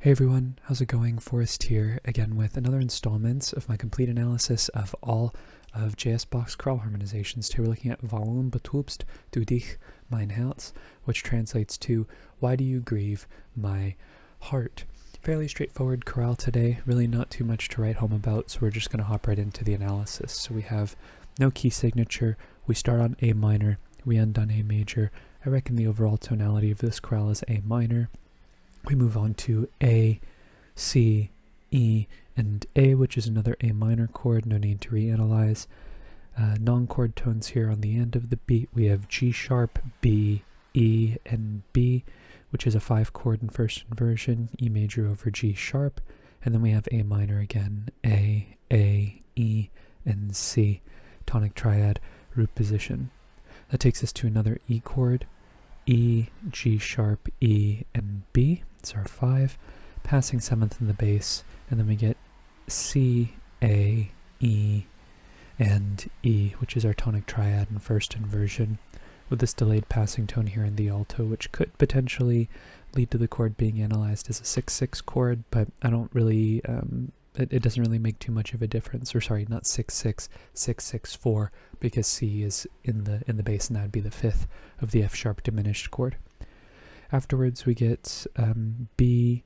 Hey everyone, how's it going? Forrest here, again with another installment of my complete analysis of all of Bach's chorale harmonizations. Today we're looking at Warum, betrübst, dich, Herz, which translates to Why do you grieve my heart? Fairly straightforward chorale today, really not too much to write home about, so we're just going to hop right into the analysis. So we have no key signature, we start on A minor, we end on A major. I reckon the overall tonality of this chorale is A minor. We move on to A, C, E, and A, which is another A minor chord, no need to reanalyze. Non-chord tones here on the end of the beat. We have G sharp, B, E, and B, which is a 5-chord in first inversion, E major over G sharp, and then we have A minor again, A, E, and C, tonic triad, root position. That takes us to another E chord, E, G sharp, E, and B. It's our 5, passing 7th in the bass, and then we get C, A, E, and E, which is our tonic triad in first inversion, with this delayed passing tone here in the alto, which could potentially lead to the chord being analyzed as a 6-6 chord, but I don't really, it doesn't really make too much of a difference, or sorry, not 6-6, 6-6-4, because C is in the bass, and that would be the 5th of the F sharp diminished chord. Afterwards we get B,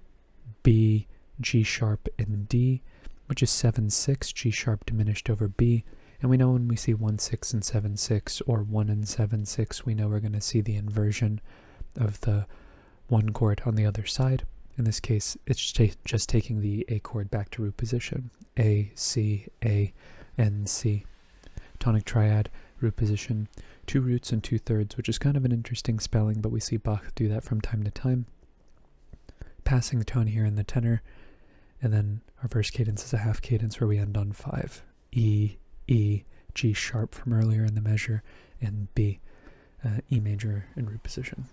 B, G sharp, and D, which is 7-6, G sharp diminished over B, and we know when we see 1-6 and 7-6, or 1 and 7-6, we know we're going to see the inversion of the 1 chord on the other side. In this case, it's just taking the A chord back to root position. A, C, A, and C. Tonic triad, root position, 2 roots and 2/3, which is kind of an interesting spelling, but we see Bach do that from time to time. Passing tone here in the tenor, and then our first cadence is a half cadence where we end on 5. E, E, G sharp from earlier in the measure, and B, E major in root position.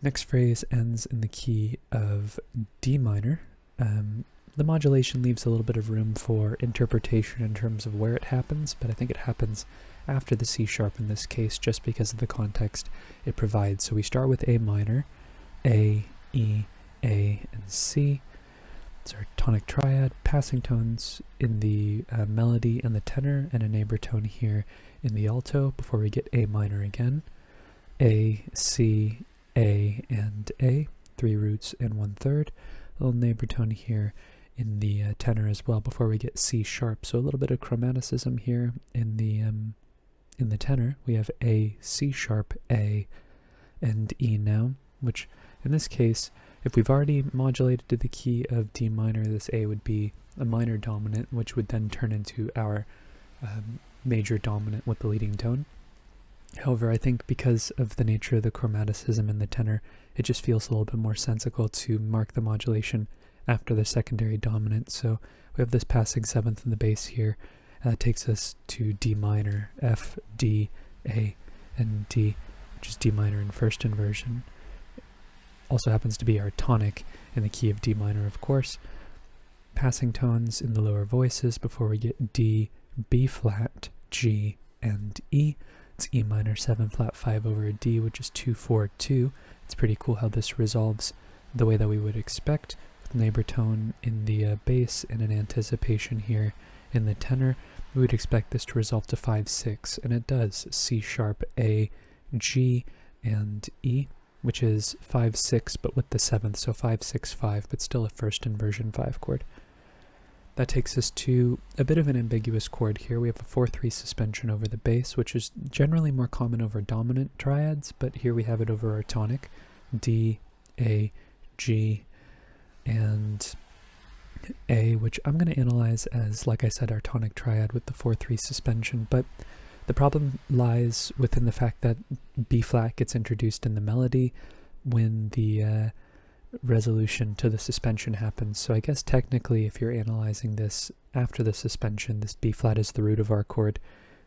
Next phrase ends in the key of D minor. The modulation leaves a little bit of room for interpretation in terms of where it happens, but I think it happens after the C sharp in this case, just because of the context it provides. So we start with A minor, A, E, A, and C. It's our tonic triad, passing tones in the melody and the tenor, and a neighbor tone here in the alto before we get A minor again. A, C, A, and A, 3 roots and 1/3. A little neighbor tone here in the tenor as well before we get C sharp. So a little bit of chromaticism here in the tenor. We have A, C sharp, A, and E now, which in this case, if we've already modulated to the key of D minor, this A would be a minor dominant, which would then turn into our major dominant with the leading tone. However, I think because of the nature of the chromaticism in the tenor, it just feels a little bit more sensical to mark the modulation after the secondary dominant. So we have this passing 7th in the bass here, and that takes us to D minor, F, D, A, and D, which is D minor in first inversion. Also happens to be our tonic in the key of D minor, of course. Passing tones in the lower voices before we get D, B flat, G, and E. It's E minor 7 flat 5 over a D, which is 2-4-2. It's pretty cool how this resolves the way that we would expect, with neighbor tone in the bass and an anticipation here in the tenor. We would expect this to resolve to 5-6, and it does. C sharp, A, G, and E, which is 5-6, but with the 7th, so 5-6-5, but still a first inversion 5 chord. That takes us to a bit of an ambiguous chord here. We have a 4-3 suspension over the bass, which is generally more common over dominant triads, but here we have it over our tonic, D, A, G, and A, which I'm going to analyze as, like I said, our tonic triad with the 4-3 suspension, but the problem lies within the fact that B flat gets introduced in the melody when the resolution to the suspension happens. So I guess technically if you're analyzing this after the suspension, this B flat is the root of our chord,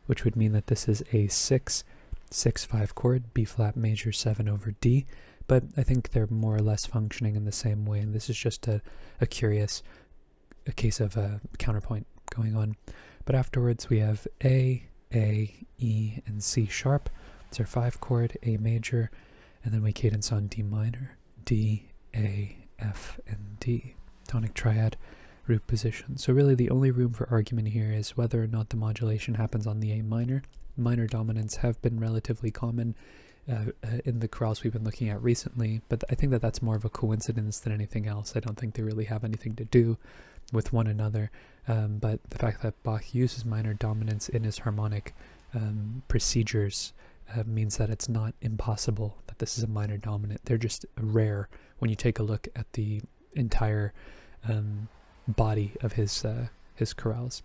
which would mean that this is a 6-6-5 chord, B flat major 7 over D, but I think they're more or less functioning in the same way, and this is just a case of a counterpoint going on. But afterwards we have A, E, and C sharp. It's our 5 chord, A major, and then we cadence on D minor, D, A, F, and D. Tonic triad root position. So really the only room for argument here is whether or not the modulation happens on the A minor. Minor dominants have been relatively common in the chorales we've been looking at recently, but I think that that's more of a coincidence than anything else. I don't think they really have anything to do with one another, but the fact that Bach uses minor dominants in his harmonic procedures means that it's not impossible that this is a minor dominant. They're just rare when you take a look at the entire body of his chorales.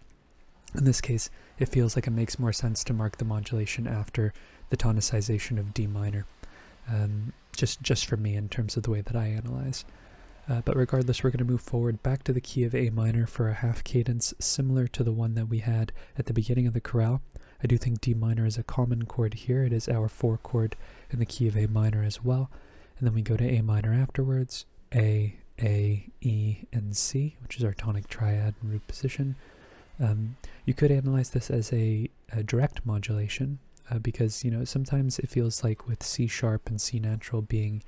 In this case, it feels like it makes more sense to mark the modulation after the tonicization of D minor, just for me in terms of the way that I analyze. But regardless, we're going to move forward back to the key of A minor for a half cadence similar to the one that we had at the beginning of the chorale. I do think D minor is a common chord here. It is our 4 chord in the key of A minor as well. And then we go to A minor afterwards, A, E, and C, which is our tonic triad and root position. You could analyze this as a direct modulation because, you know, sometimes it feels like with C sharp and C natural being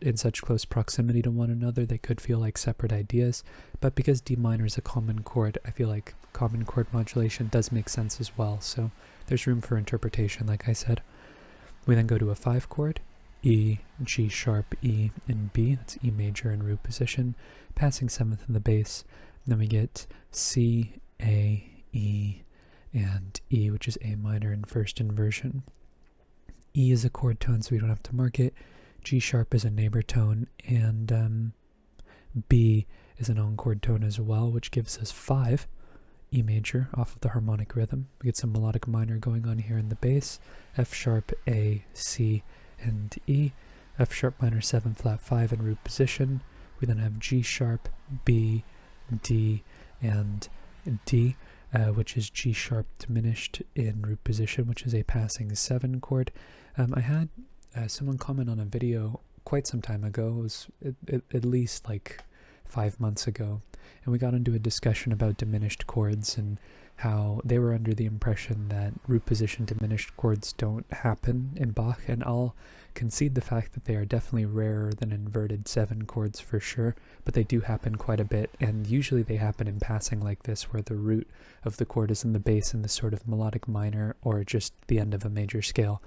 in such close proximity to one another, they could feel like separate ideas. But because D minor is a common chord, I feel like common chord modulation does make sense as well. So there's room for interpretation, like I said. We then go to a 5 chord, E, G sharp, E, and B. That's E major in root position, passing 7th in the bass. And then we get C, A, E, and E, which is A minor in first inversion. E is a chord tone, so we don't have to mark it. G sharp is a neighbor tone, and B is an on-chord tone as well, which gives us 5, E major off of the harmonic rhythm. We get some melodic minor going on here in the bass, F sharp, A, C, and E. F sharp minor 7 flat 5 in root position. We then have G sharp, B, D, and D, which is G sharp diminished in root position, which is a passing 7 chord. I had someone comment on a video quite some time ago. It was at least like 5 months ago, and we got into a discussion about diminished chords and how they were under the impression that root position diminished chords don't happen in Bach, and I'll concede the fact that they are definitely rarer than inverted 7 chords for sure, but they do happen quite a bit, and usually they happen in passing like this, where the root of the chord is in the bass in this sort of melodic minor or just the end of a major scale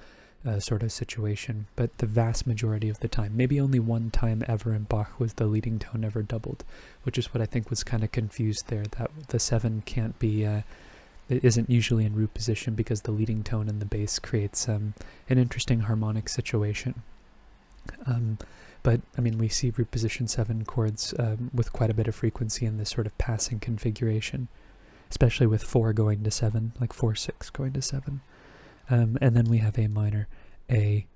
sort of situation. But the vast majority of the time, maybe only one time ever in Bach was the leading tone ever doubled, which is what I think was kind of confused there, that the 7 can't be it isn't usually in root position because the leading tone in the bass creates an interesting harmonic situation. But I mean, we see root position 7 chords with quite a bit of frequency in this sort of passing configuration, especially with 4 going to 7, like 4, 6 going to 7. And then we have A minor, A,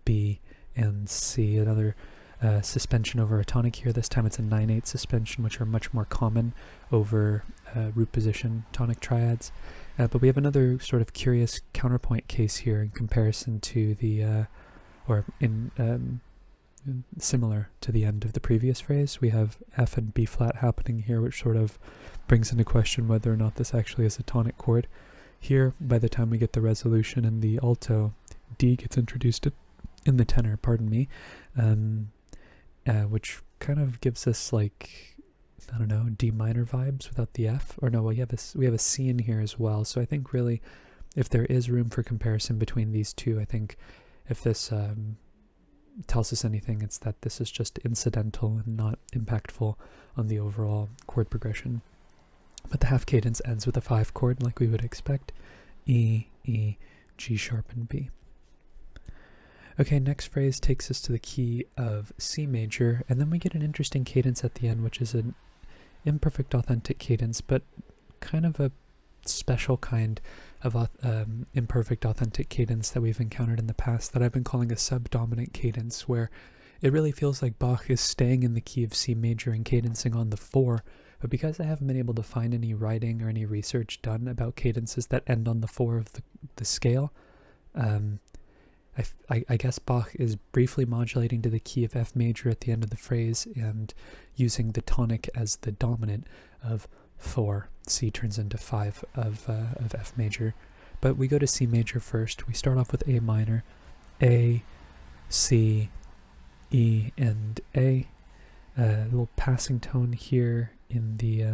B, and C. Another suspension over a tonic here. This time it's a 9/8 suspension, which are much more common over root position tonic triads. But we have another sort of curious counterpoint case here in comparison to the, similar to the end of the previous phrase. We have F and B flat happening here, which sort of brings into question whether or not this actually is a tonic chord. Here, by the time we get the resolution in the alto, D gets introduced in the tenor, which kind of gives us, like, I don't know, D minor vibes without the F. Or no, we have a C in here as well. So I think really, if there is room for comparison between these two, I think if this tells us anything, it's that this is just incidental and not impactful on the overall chord progression. But the half cadence ends with a 5 chord, like we would expect. E, E, G sharp, and B. Okay, next phrase takes us to the key of C major, and then we get an interesting cadence at the end, which is an imperfect authentic cadence, but kind of a special kind of imperfect authentic cadence that we've encountered in the past that I've been calling a subdominant cadence, where it really feels like Bach is staying in the key of C major and cadencing on the 4, but because I haven't been able to find any writing or any research done about cadences that end on the 4 of the scale, I guess Bach is briefly modulating to the key of F major at the end of the phrase and using the tonic as the dominant of 4. C turns into 5 of F major. But we go to C major first. We start off with A minor, A, C, E, and A. a little passing tone here in the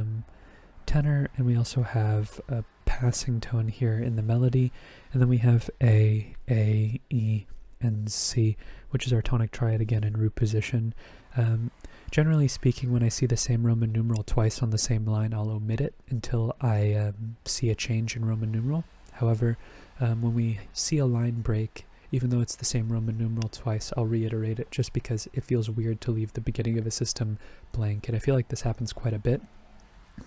tenor, and we also have a passing tone here in the melody, and then we have A, E, and C, which is our tonic triad again in root position. Generally speaking, when I see the same Roman numeral twice on the same line, I'll omit it until I see a change in Roman numeral. However, when we see a line break, even though it's the same Roman numeral twice, I'll reiterate it just because it feels weird to leave the beginning of a system blank. And I feel like this happens quite a bit,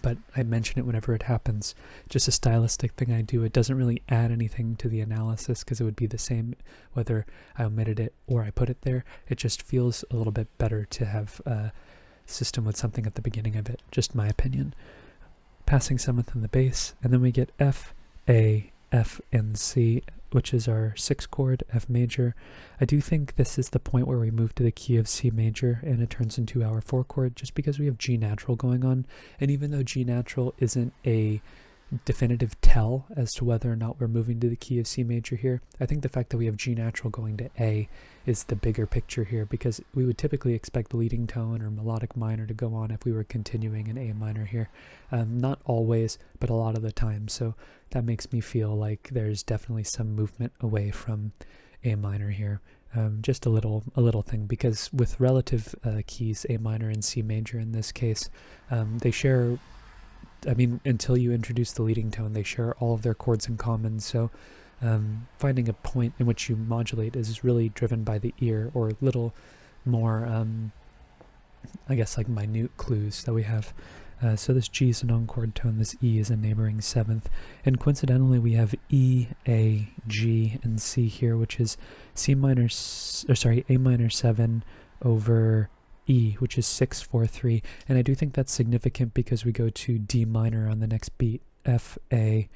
but I mention it whenever it happens. Just a stylistic thing I do. It doesn't really add anything to the analysis because it would be the same whether I omitted it or I put it there. It just feels a little bit better to have a system with something at the beginning of it. Just my opinion. Passing seventh in the bass, and then we get F, A, F, and C, which is our 6th chord, F major. I do think this is the point where we move to the key of C major and it turns into our 4 chord just because we have G natural going on. And even though G natural isn't a definitive tell as to whether or not we're moving to the key of C major here, I think the fact that we have G natural going to A is the bigger picture here, because we would typically expect leading tone or melodic minor to go on if we were continuing in A minor here. Not always, but a lot of the time. So that makes me feel like there's definitely some movement away from A minor here. Just a little thing, because with relative keys, A minor and C major in this case, they share, I mean, until you introduce the leading tone, they share all of their chords in common. So finding a point in which you modulate is really driven by the ear, or little more, I guess, like minute clues that we have. So this G is a non-chord tone, this E is a neighboring 7th, and coincidentally we have E, A, G, and C here, which is A minor 7 over E, which is 6, 4, 3, and I do think that's significant because we go to D minor on the next beat, F, A,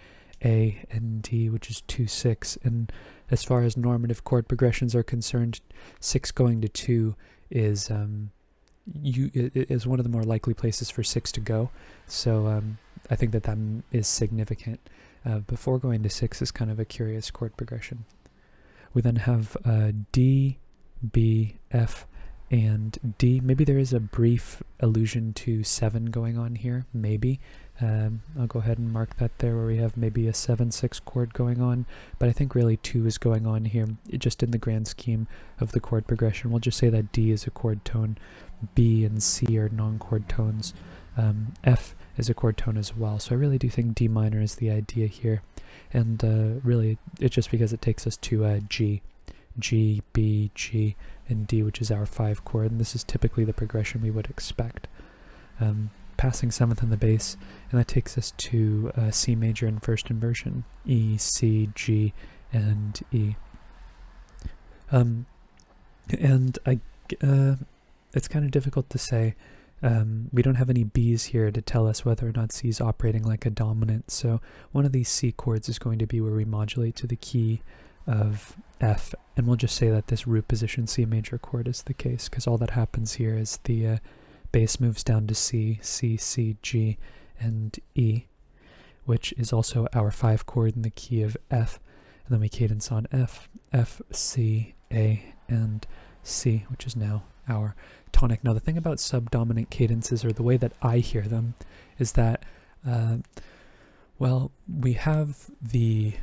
and D, which is 2, 6, and as far as normative chord progressions are concerned, 6 going to 2 is is one of the more likely places for 6 to go. So I think that is significant. Before going to 6 is kind of a curious chord progression. We then have D, B, F, and D. Maybe there is a brief allusion to 7 going on here, maybe. I'll go ahead and mark that there, where we have maybe a 7-6 chord going on, but I think really 2 is going on here, just in the grand scheme of the chord progression. We'll just say that D is a chord tone, B and C are non-chord tones, F is a chord tone as well, so I really do think D minor is the idea here, and really it's just because it takes us to G, B, G, and D, which is our 5 chord, and this is typically the progression we would expect. Passing 7th in the bass, and that takes us to C major in first inversion, E, C, G, and E. And it's kind of difficult to say. We don't have any B's here to tell us whether or not C is operating like a dominant, so one of these C chords is going to be where we modulate to the key of F, and we'll just say that this root position C major chord is the case, because all that happens here is the bass moves down to C, C, C, G, and E, which is also our 5 chord in the key of F, and then we cadence on F, F, C, A, and C, which is now our tonic. Now the thing about subdominant cadences, or the way that I hear them, is that, well, we have the,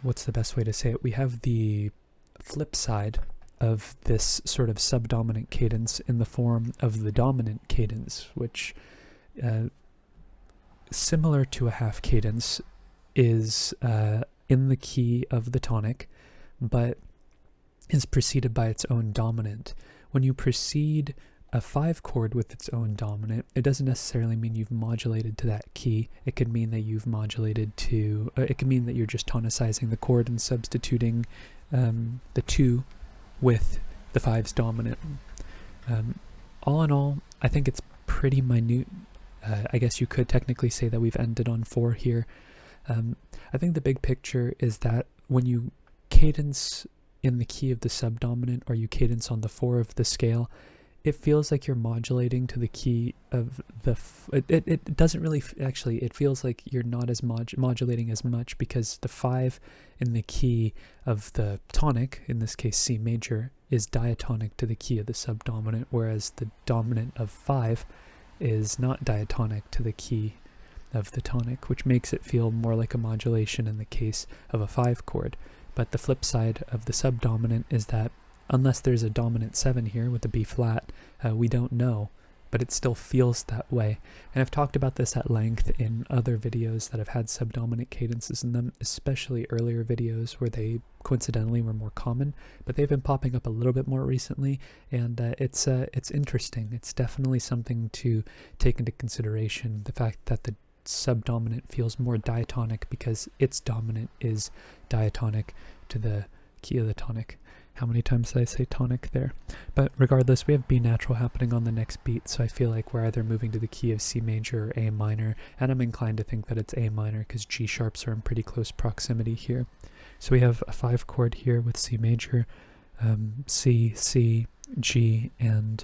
what's the best way to say it? We have the flip side of this sort of subdominant cadence in the form of the dominant cadence, which, similar to a half cadence, is in the key of the tonic, but is preceded by its own dominant. When you precede a 5 chord with its own dominant, it doesn't necessarily mean you've modulated to that key. It could mean that you've modulated to, it could mean that you're just tonicizing the chord and substituting the 2 with the 5's dominant. All in all, I think it's pretty minute. I guess you could technically say that we've ended on 4 here. I think the big picture is that when you cadence in the key of the subdominant, or you cadence on the 4 of the scale, it feels like you're modulating to the key of the, it doesn't really, actually, it feels like you're not as modulating as much, because the 5 in the key of the tonic, in this case C major, is diatonic to the key of the subdominant, whereas the dominant of 5 is not diatonic to the key of the tonic, which makes it feel more like a modulation in the case of a 5 chord. But the flip side of the subdominant is that unless there's a dominant 7 here with the B flat, we don't know, but it still feels that way. And I've talked about this at length in other videos that have had subdominant cadences in them, especially earlier videos where they coincidentally were more common, but they've been popping up a little bit more recently, and it's interesting. It's definitely something to take into consideration, the fact that the subdominant feels more diatonic because its dominant is diatonic to the key of the tonic. How many times did I say tonic there? But regardless, we have B natural happening on the next beat, so I feel like we're either moving to the key of C major or A minor, and I'm inclined to think that it's A minor because G sharps are in pretty close proximity here. So we have a 5 chord here with C major, C, C, G, and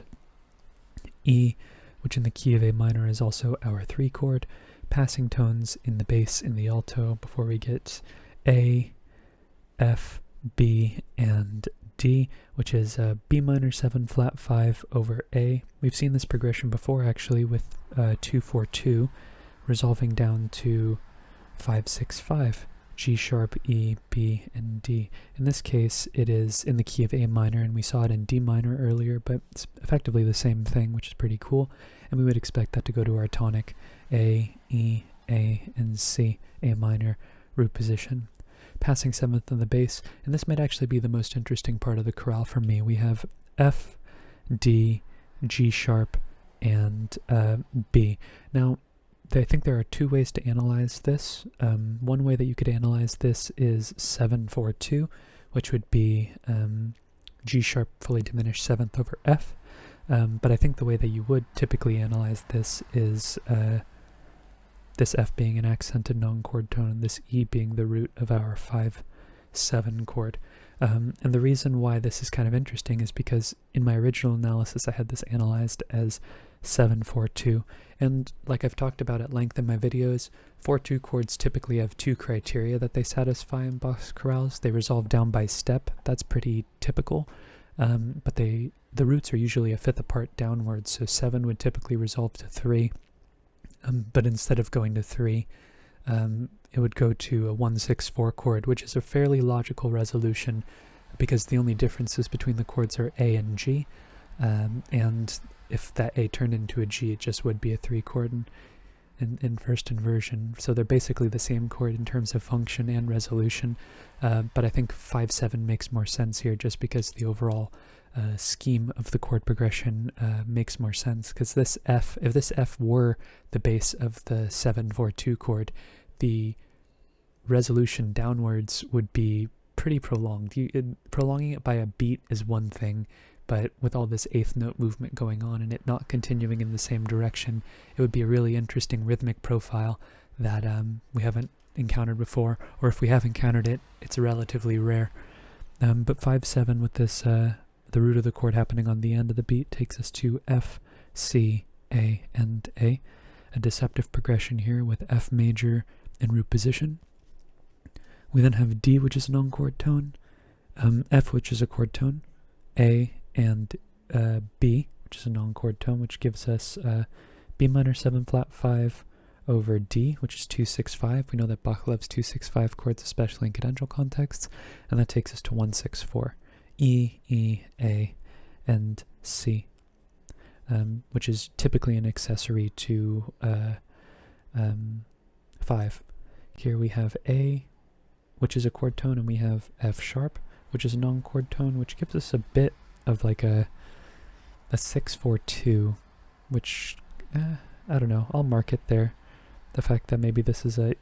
E, which in the key of A minor is also our 3 chord. Passing tones in the bass in the alto before we get A, F, B, and D, which is B minor 7 flat 5 over A. We've seen this progression before actually with 2-4-2 resolving down to 5-6-5, G sharp, E, B, and D. In this case it is in the key of A minor, and we saw it in D minor earlier, but it's effectively the same thing, which is pretty cool, and we would expect that to go to our tonic A, E, A, and C, A minor root position. Passing 7th on the bass, and this might actually be the most interesting part of the chorale for me. We have F, D, G sharp, and B. Now, I think there are 2 ways to analyze this. One way that you could analyze this is 7-4-2, which would be G sharp fully diminished 7th over F. But I think the way that you would typically analyze this is this F being an accented non-chord tone, and this E being the root of our 5-7 chord. And the reason why this is kind of interesting is because in my original analysis I had this analyzed as 7-4-2, and like I've talked about at length in my videos, 4-2 chords typically have 2 criteria that they satisfy in Bach's chorales. They resolve down by step, that's pretty typical, but the roots are usually a 5th apart downwards, so 7 would typically resolve to 3. But instead of going to 3, it would go to a 1-6-4 chord, which is a fairly logical resolution because the only differences between the chords are A and G, and if that A turned into a G, it just would be a 3 chord in first inversion. So they're basically the same chord in terms of function and resolution, but I think 5-7 makes more sense here just because the overall scheme of the chord progression makes more sense, because this F, if this F were the base of the 7-4-2 chord, the resolution downwards would be pretty prolonged. Prolonging it by a beat is one thing, but with all this 8th note movement going on and it not continuing in the same direction, it would be a really interesting rhythmic profile that we haven't encountered before, or if we have encountered it, it's relatively rare. But 5-7 with this the root of the chord happening on the end of the beat takes us to F, C, A, and A. A deceptive progression here with F major in root position. We then have D, which is a non-chord tone, F, which is a chord tone, A, and B, which is a non-chord tone, which gives us B minor 7 flat 5 over D, which is 2-6-5. We know that Bach loves 2-6-5 chords, especially in cadential contexts, and that takes us to 1-6-4. E, E, A, and C, which is typically an accessory to 5. Here we have A, which is a chord tone, and we have F sharp, which is a non-chord tone, which gives us a bit of like a 6-4-2, which, I don't know, I'll mark it there. The fact that maybe this is a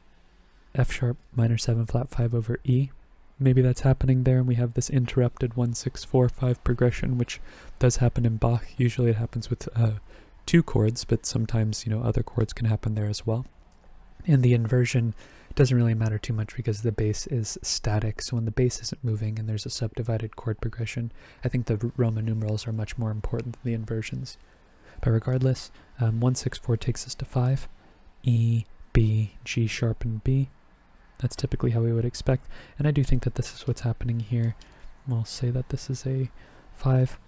F sharp minor 7 flat 5 over E, maybe that's happening there, and we have this interrupted 1-6-4-5 progression, which does happen in Bach. Usually it happens with 2 chords, but sometimes, other chords can happen there as well. And the inversion doesn't really matter too much because the bass is static, so when the bass isn't moving and there's a subdivided chord progression, I think the Roman numerals are much more important than the inversions. But regardless, 1-6-4 takes us to 5, E, B, G sharp, and B. That's typically how we would expect, and I do think that this is what's happening here. We'll say that this is a 5.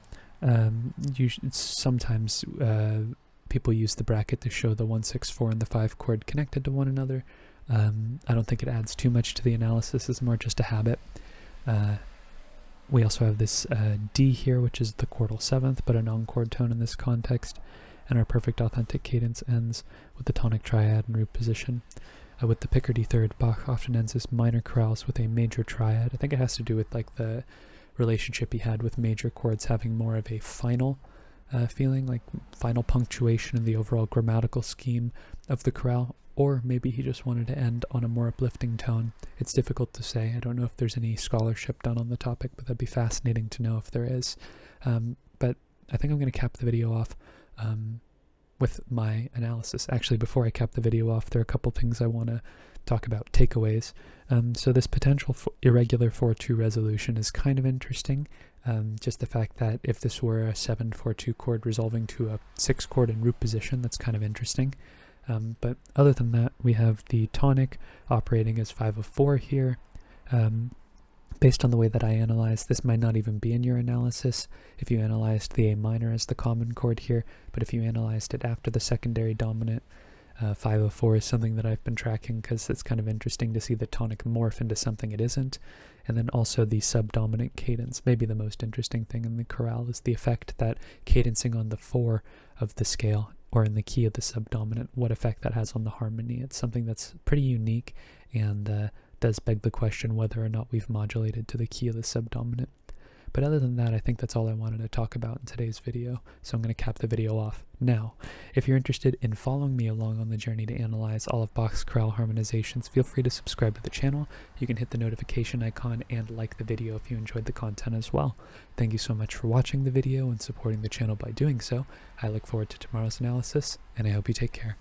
Sometimes people use the bracket to show the 1, 6, 4 and the 5 chord connected to one another. I don't think it adds too much to the analysis. It's more just a habit. We also have this D here, which is the chordal 7th, but a non-chord tone in this context. And our perfect authentic cadence ends with the tonic triad in root position. With the Picardy third, Bach often ends his minor chorales with a major triad. I think it has to do with like the relationship he had with major chords having more of a final feeling, like final punctuation in the overall grammatical scheme of the chorale, or maybe he just wanted to end on a more uplifting tone. It's difficult to say. I don't know if there's any scholarship done on the topic, but that'd be fascinating to know if there is. But I think I'm going to cap the video off with my analysis. Actually, before I cap the video off, there are a couple things I want to talk about, takeaways. So this potential irregular 4-2 resolution is kind of interesting. Just the fact that if this were a 7-4-2 chord resolving to a 6 chord in root position, that's kind of interesting. But other than that, we have the tonic operating as 5 of 4 here. Based on the way that I analyzed, this might not even be in your analysis if you analyzed the A minor as the common chord here, but if you analyzed it after the secondary dominant, 5 of 4 is something that I've been tracking because it's kind of interesting to see the tonic morph into something it isn't. And then also the subdominant cadence. Maybe the most interesting thing in the chorale is the effect that cadencing on the 4 of the scale, or in the key of the subdominant, what effect that has on the harmony. It's something that's pretty unique and does beg the question whether or not we've modulated to the key of the subdominant. But other than that, I think that's all I wanted to talk about in today's video, so I'm going to cap the video off now. If you're interested in following me along on the journey to analyze all of Bach's chorale harmonizations, feel free to subscribe to the channel. You can hit the notification icon and like the video if you enjoyed the content as well. Thank you so much for watching the video and supporting the channel by doing so. I look forward to tomorrow's analysis, and I hope you take care.